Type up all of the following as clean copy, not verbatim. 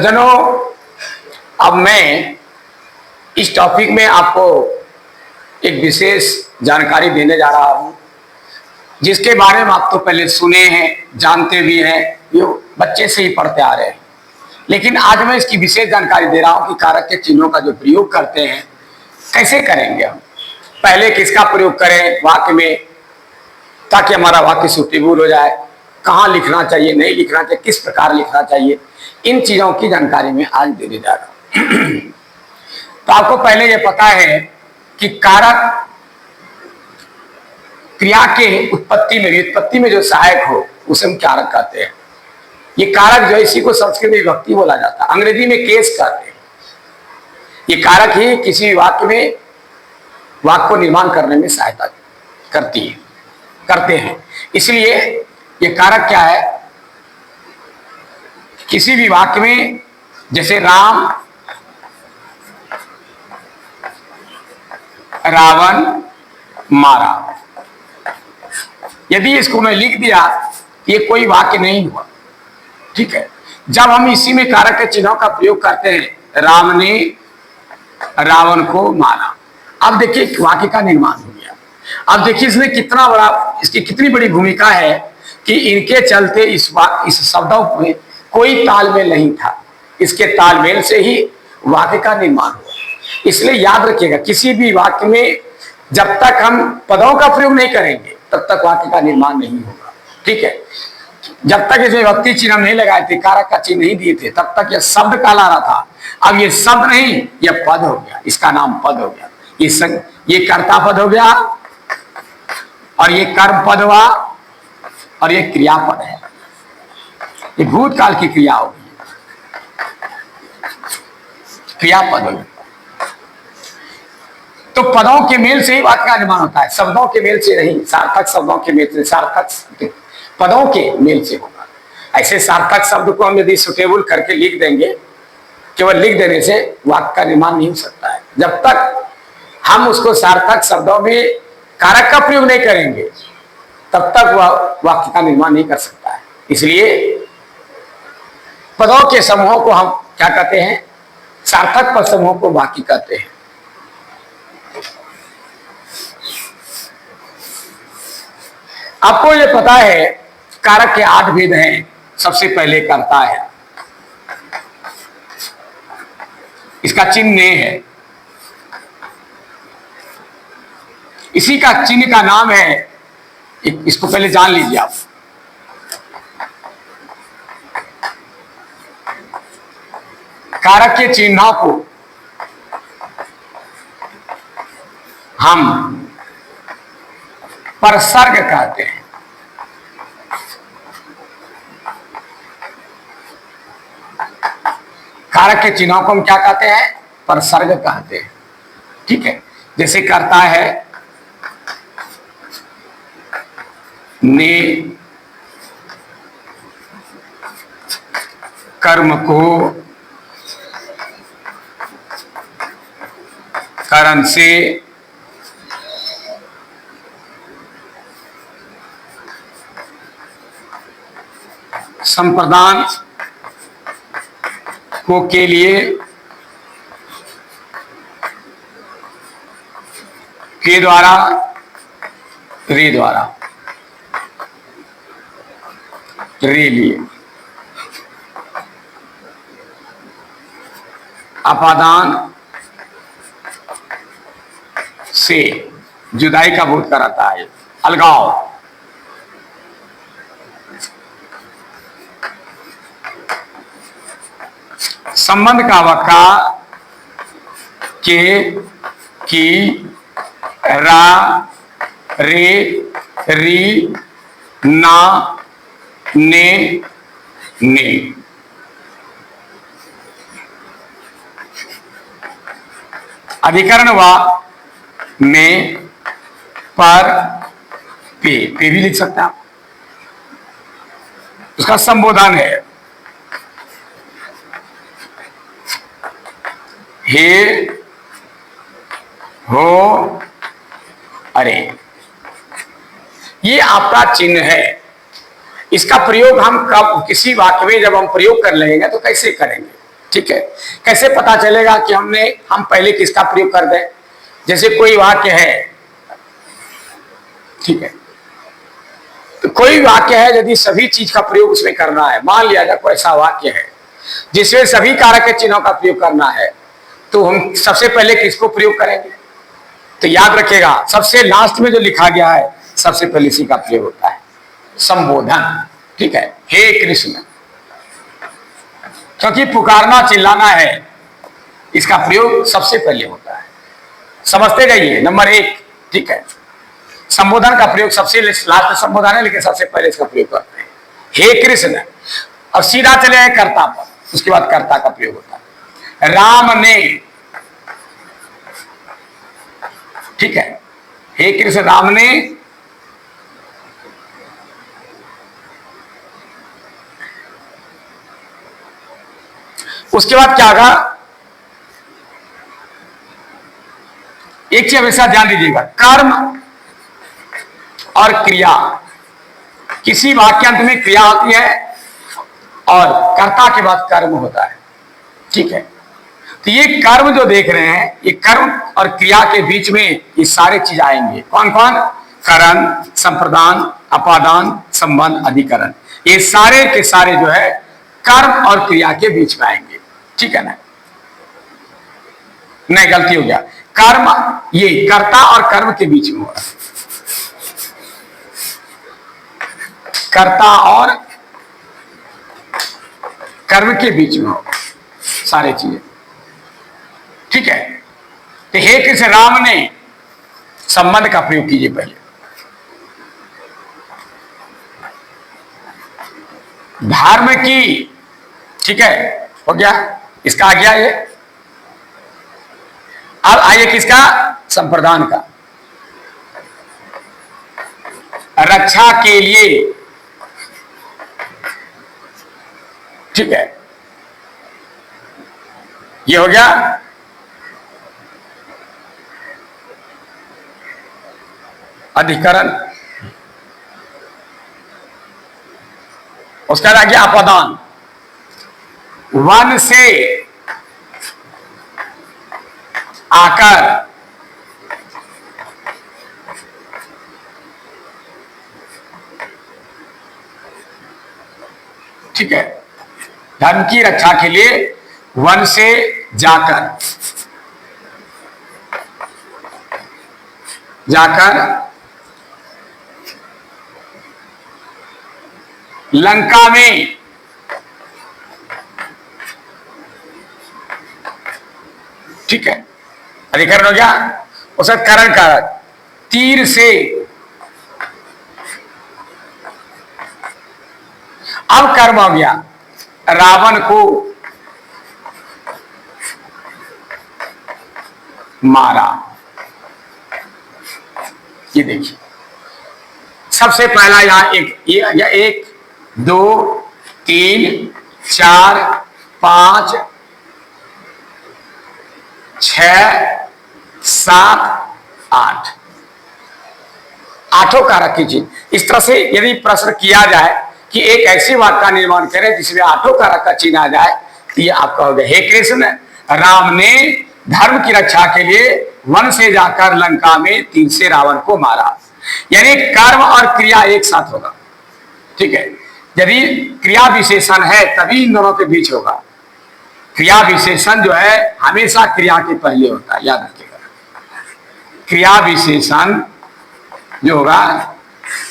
जनों, अब मैं इस टॉपिक में आपको एक विशेष जानकारी देने जा रहा हूं, जिसके बारे में आप तो पहले सुने हैं, जानते भी हैं, ये बच्चे से ही पढ़ते आ रहे हैं। लेकिन आज मैं इसकी विशेष जानकारी दे रहा हूं कि कारक के चिन्हों का जो प्रयोग करते हैं कैसे करेंगे हम। पहले किसका प्रयोग करें वाक्य में, ताकि हमारा वाक्य सूटेबल हो जाए, कहाँ लिखना चाहिए, नहीं लिखना चाहिए, किस प्रकार लिखना चाहिए, इन चीजों की जानकारी में आज देने जा रहा हूं। तो आपको पहले ये पता है कि कारक क्रिया के उत्पत्ति में, व्युत्पत्ति में जो सहायक हो उसे हम कारक कहते हैं। ये कारक जो है, इसी को संस्कृत में विभक्ति बोला जाता है, अंग्रेजी में केस कहते हैं। ये कारक ही किसी वाक्य में वाक्य को निर्माण करने में सहायता करते हैं। इसलिए ये कारक क्या है, किसी भी वाक्य में, जैसे राम रावण मारा, यदि इसको मैं लिख दिया ये कोई वाक्य नहीं हुआ, ठीक है। जब हम इसी में कारक के चिन्हों का प्रयोग करते हैं, राम ने रावण को मारा, अब देखिए वाक्य का निर्माण हो गया। अब देखिए इसमें कितना बड़ा, इसकी कितनी बड़ी भूमिका है कि इनके चलते इस शब्दों में कोई तालमेल नहीं था, इसके तालमेल से ही वाक्य का निर्माण हुआ। इसलिए याद रखिएगा, किसी भी वाक्य में जब तक हम पदों का प्रयोग नहीं करेंगे तब तक वाक्य का निर्माण नहीं होगा, ठीक है। जब तक इसमें विभक्ति चिन्ह नहीं लगाए थे, कारक का चिन्ह नहीं दिए थे, तब तक यह शब्द कहला रहा था। अब ये शब्द नहीं, यह पद हो गया, इसका नाम पद हो गया। ये कर्ता पद हो गया, और ये कर्म पद हुआ, और ये क्रियापद है। ये भूतकाल की क्रिया होगी, क्रियापद होगी। तो पदों के मेल से ही वाक्य का निर्माण होता है, शब्दों के मेल से नहीं, सार्थक शब्दों के मेल से, सार्थक पदों के मेल से होगा। ऐसे सार्थक शब्द को हम यदि सुटेबल करके लिख देंगे, केवल लिख देने से वाक्य का निर्माण नहीं हो सकता है। जब तक हम उसको सार्थक शब्दों में कारक का प्रयोग नहीं करेंगे तब तक वह वाक्य का निर्माण नहीं कर सकता है। इसलिए पदों के समूहों को हम क्या कहते हैं, सार्थक पद समूहों को वाक्य कहते हैं। आपको ये पता है कारक के 8 भेद हैं। सबसे पहले कर्ता है, इसका चिन्ह ने है, इसी का चिन्ह का नाम है, इसको पहले जान लीजिए आप। कारक के चिन्हों को हम परसर्ग कहते हैं। कारक के चिन्हों को हम क्या कहते हैं, परसर्ग कहते हैं, ठीक है। जैसे कर्ता है, ने कर्म को कारण से संप्रदान को के लिए के द्वारा रे द्वारा रे लिए अपादान से जुदाई का बोध कराता है, अलगाव। संबंध का वक्का के, की, रा, रे, री, ना, ने, अधिकरण वा में, पर, पे भी लिख सकते हैं आप, उसका संबोधन है। हे, हो, अरे, ये आपका चिन्ह है। इसका प्रयोग हम कब, किसी वाक्य में जब हम प्रयोग कर लेंगे तो कैसे करेंगे, ठीक है। कैसे पता चलेगा कि हम पहले किसका प्रयोग कर दें? जैसे कोई वाक्य है, ठीक है, तो कोई वाक्य है, यदि सभी चीज का प्रयोग उसमें करना है, मान लिया जाए कोई ऐसा वाक्य है जिसमें सभी कारक के चिन्हों का प्रयोग करना है, तो हम सबसे पहले किसको प्रयोग करेंगे? तो याद रखिएगा, सबसे लास्ट में जो लिखा गया है सबसे पहले इसी का प्रयोग होता है, संबोधन। ठीक है, हे कृष्ण, क्योंकि पुकारना चिल्लाना है, इसका प्रयोग सबसे पहले होता है। समझते जाइए, नंबर 1। ठीक है, संबोधन का प्रयोग सबसे लास्ट संबोधन है, लेकिन सबसे पहले इसका प्रयोग करते हैं, हे कृष्ण। और सीधा चले आए कर्ता पर, उसके बाद कर्ता का प्रयोग होता है, राम ने। ठीक है, हे कृष्ण राम ने। उसके बाद क्या होगा? एक चीज हमेशा ध्यान दीजिएगा, कर्म और क्रिया, किसी वाक्यांत में क्रिया होती है और कर्ता के बाद कर्म होता है। ठीक है, तो ये कर्म जो देख रहे हैं, ये कर्म और क्रिया के बीच में ये सारे चीज आएंगे। कौन कौन? करण, संप्रदान, अपादान, संबंध, अधिकरण, ये सारे के सारे जो है कर्म और क्रिया के बीच में आएंगे। ठीक है ना? नहीं, गलती हो गया, कर्म ये कर्ता और कर्म के बीच में होगा, कर्ता और कर्म के बीच में होगा सारे चीजें। ठीक है, तो हे कृष्ण राम ने, संबंध का प्रयोग कीजिए पहले, धर्म की। ठीक है, हो गया, इसका आ गया ये। अब आइए किसका? संप्रदान का, रक्षा के लिए। ठीक है, ये हो गया। अधिकरण, उसका आ गया अपदान, वन से आकर। ठीक है, धर्म की रक्षा के लिए वन से जाकर, लंका में। ठीक है, अधिकरण हो गया। उसका करण कारक, तीर से। अब कर्म हो गया, रावण को मारा। ये देखिए, सबसे पहला यहां एक 2 3 4 5 6 7 8, आठों कारक की चीज। इस तरह से यदि प्रश्न किया जाए कि एक ऐसे वाक्य का निर्माण करें जिसमें आठों कारक का चिन्ह आ जाए, तो ये आपका हो गया, हे कृष्ण राम ने धर्म की रक्षा के लिए वन से जाकर लंका में तीर से रावण को मारा। यानी कर्म और क्रिया एक साथ होगा। ठीक है, यदि क्रिया विशेषण है तभी इन दोनों के बीच होगा। क्रिया विशेषण जो है हमेशा क्रिया के पहले होता है, याद रखिएगा। क्रिया विशेषण जो होगा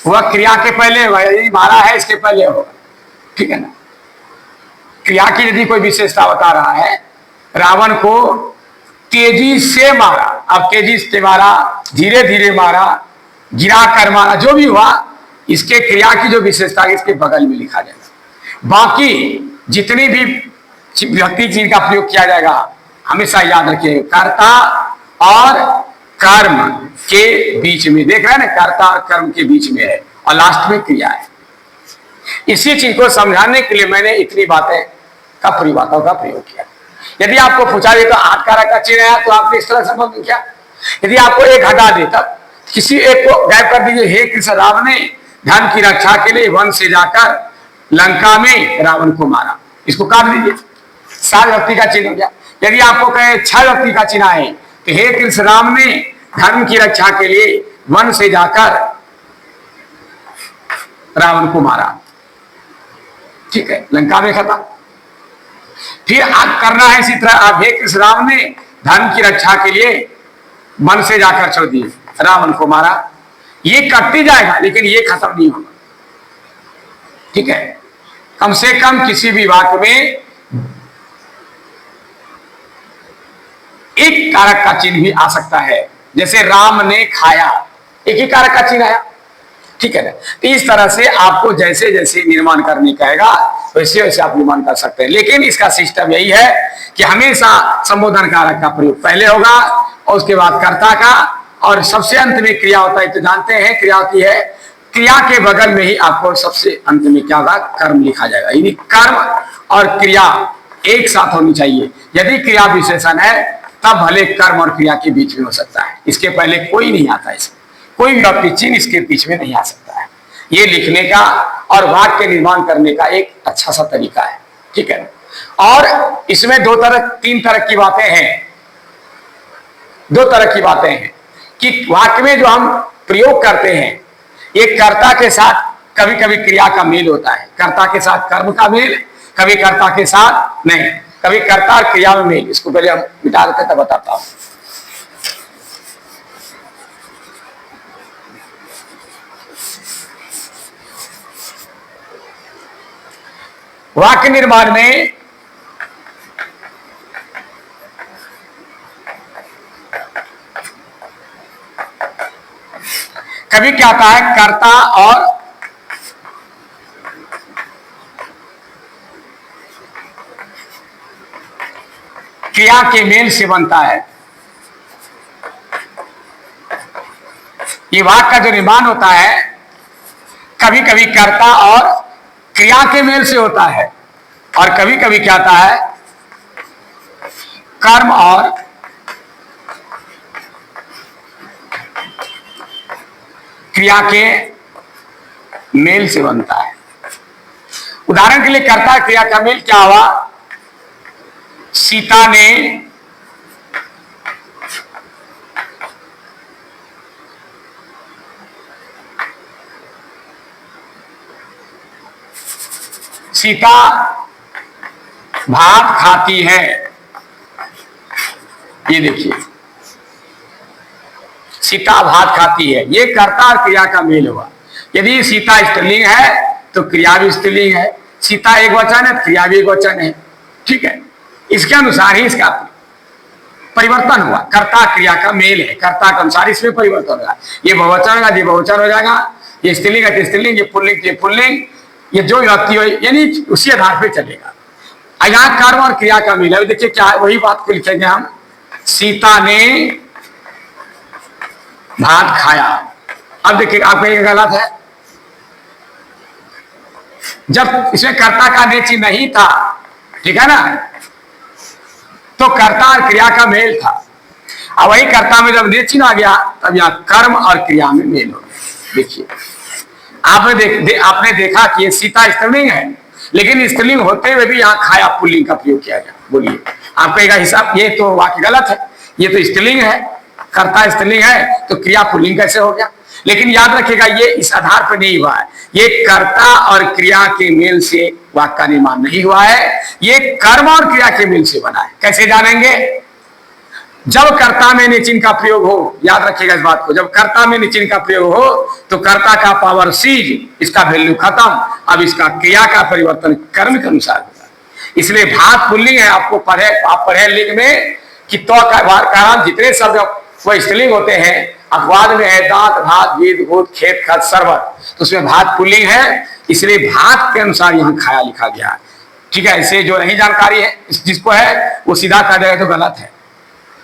वह क्रिया के पहले होगा, यदि मारा है इसके पहले होगा। ठीक है ना? क्रिया की यदि कोई विशेषता बता रहा है, रावण को तेजी से मारा, अब तेजी से मारा, धीरे धीरे मारा, गिरा कर मारा, जो भी हुआ, इसके क्रिया की जो विशेषता है इसके बगल में लिखा जाएगा। बाकी जितनी भी व्यक्ति चीज का प्रयोग किया जाएगा, हमेशा याद रखिए कर्ता और कर्म के बीच में, देख रहे हैं ना, कर्ता और कर्म के बीच में है और लास्ट में क्रिया है। इसी चीज को समझाने के लिए मैंने इतनी बातों का प्रयोग किया। यदि आपको पूछा जाए तो 8 कारक का चिन्ह है, तो आपने इस तरह समझ किया। यदि आपको एक हटा दे तब किसी एक को गायब कर दीजिए, हे कृष्ण राम ने धर्म की रक्षा के लिए वन से जाकर लंका में रावण को मारा, इसको काट दीजिए, सात व्यक्ति का चिन्ह हो गया। यदि आपको कहे 6 व्यक्ति का चिन्ह है तो हे कृष्ण राम ने धर्म की रक्षा के लिए वन से जाकर रावण को मारा, ठीक है, लंका में खत्म। फिर आप करना है इसी तरह, आप हे कृष्ण राम ने धर्म की रक्षा के लिए वन से जाकर छोड़ दिए, रावण को मारा। ये कटती जाएगा लेकिन ये खत्म नहीं होगा, ठीक है। कम से कम किसी भी वाक्य में एक कारक का चिन्ह भी आ सकता है, जैसे राम ने खाया, एक ही कारक का चिन्ह आया, ठीक है ना। तो इस तरह से आपको जैसे जैसे निर्माण करने कहेगा वैसे वैसे आप निर्माण कर सकते हैं। लेकिन इसका सिस्टम यही है कि हमेशा संबोधन कारक का प्रयोग पहले होगा और उसके बाद कर्ता का, और सबसे अंत में क्रिया होता है। तो जानते हैं क्रिया होती है, क्रिया के बगल में ही आपको सबसे अंत में क्या होगा, कर्म लिखा जाएगा। यानी कर्म और क्रिया एक साथ होनी चाहिए। यदि क्रिया विशेषण है तब भले कर्म और क्रिया के बीच में हो सकता है, इसके पहले कोई नहीं आता, इसमें कोई भी चिन्ह इसके बीच में नहीं आ सकता है। ये लिखने का और वाक्य निर्माण करने का एक अच्छा सा तरीका है, ठीक है। और इसमें तीन तरह की बातें हैं, दो तरह की बातें हैं कि वाक्य में जो हम प्रयोग करते हैं, एक कर्ता के साथ कभी कभी क्रिया का मेल होता है, कर्ता के साथ कर्म का मेल, कभी कर्ता के साथ नहीं, कभी कर्ता और क्रिया में मेल। इसको पहले हम मिटा देते तब बताता हूं। वाक्य निर्माण में कभी क्या आता है, कर्ता और क्रिया के मेल से बनता है। ये वाक्य का जो निर्माण होता है कभी कभी कर्ता और क्रिया के मेल से होता है, और कभी कभी क्या आता है, कर्म और क्रिया के मेल से बनता है। उदाहरण के लिए कर्ता क्रिया का मेल क्या हुआ, सीता ने भात खाती है। ये देखिए, सीता भात खाती है, ये कर्ता और क्रिया का मेल हुआ। यदि सीता स्त्रीलिंग है तो क्रिया भी स्त्रीलिंग है, सीता एक वचन है, क्रिया भी एक वचन है, ठीक है। इसके अनुसार ही इसका परिवर्तन हुआ, कर्ता क्रिया का मेल है, कर्ता के अनुसार इसमें परिवर्तन होगा। ये बहुवचन होगा, ये बहुवचन हो जाएगा, ये स्त्रीलिंग है तो स्त्रीलिंग, ये पुल्लिंग ये पुल्लिंग, ये जो व्यक्ति हो यानी उसी आधार पे चलेगा। यहाँ कर्म और क्रिया का मेल है। देखिए क्या है, वही बात को लिखेंगे हम, सीता ने भात खाया। अब देखिए आपका ये गलत है, जब इसमें कर्ता का नेचि नहीं था, ठीक है ना, तो कर्ता और क्रिया का मेल था। अब वही कर्ता में जब नेचि आ गया तब यहाँ कर्म और क्रिया में मेल हो गया। देखिए आपने देखा कि ये सीता स्त्रीलिंग है, लेकिन स्त्रीलिंग होते हुए भी यहाँ खाया पुल्लिंग का प्रयोग किया गया। बोलिए आप कहेगा हिसाब, ये तो वाक्य गलत है, ये तो स्त्रीलिंग है, कर्ता स्त्रीलिंग है तो क्रिया पुल्लिंग कैसे हो गया। लेकिन याद रखिएगा ये इस आधार पर नहीं हुआ है, ये कर्ता और क्रिया के मेल से वाक्य का निर्माण नहीं हुआ है, ये कर्म और क्रिया के मेल से बना है। कैसे जानेंगे, जब कर्ता में निचिन का प्रयोग हो, याद रखिएगा इस बात को, जब कर्ता में निचिन का प्रयोग हो तो कर्ता का पावर सीज, इसका वैल्यू खत्म, अब इसका क्रिया का परिवर्तन कर्म के अनुसार होगा। इसलिए भात पुल्लिंग है, आपको आप पढ़े लिंग में कि तो कारण जितने शब्द वो स्त्रीलिंग होते हैं, अपवाद में है दांत भात गीत भूत खेत खत सर्वत, तो उसमें भात पुल्लिंग है, इसलिए भात के अनुसार यहाँ खाया लिखा गया, ठीक है। इसे जो नहीं जानकारी है जिसको है वो सीधा कह देगा तो गलत है,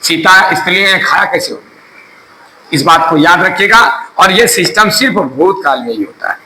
सीता स्त्रीलिंग है, खाया कैसे हो, इस बात को याद रखिएगा। और ये सिस्टम सिर्फ भूतकाल में ही होता है,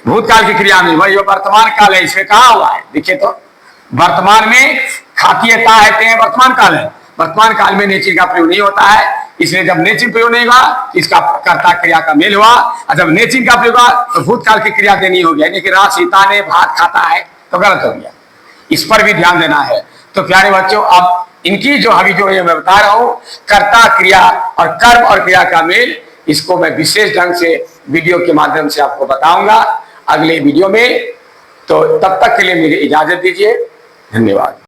भूतकाल की क्रिया में। वही वर्तमान काल है, इसमें कहा हुआ है, देखिए तो वर्तमान में खाती है, वर्तमान काल है, वर्तमान काल में नेचर का प्रयोग नहीं होता है, इसलिए जब नेचर प्रयोग नहीं हुआ इसका कर्ता क्रिया का मेल हुआ, और जब नेचर का प्रयोग हुआ तो भूतकाल की क्रिया देनी हो गया। लेकिन सीता ने भात खाता है तो गलत हो गया, इस पर भी ध्यान देना है। तो प्यारे बच्चों, अब इनकी जो अभी जो ये मैं बता रहा हूं, कर्ता क्रिया और कर्म और क्रिया का मेल, इसको मैं विशेष ढंग से वीडियो के माध्यम से आपको बताऊंगा अगले वीडियो में। तो तब तक के लिए मुझे इजाजत दीजिए। धन्यवाद।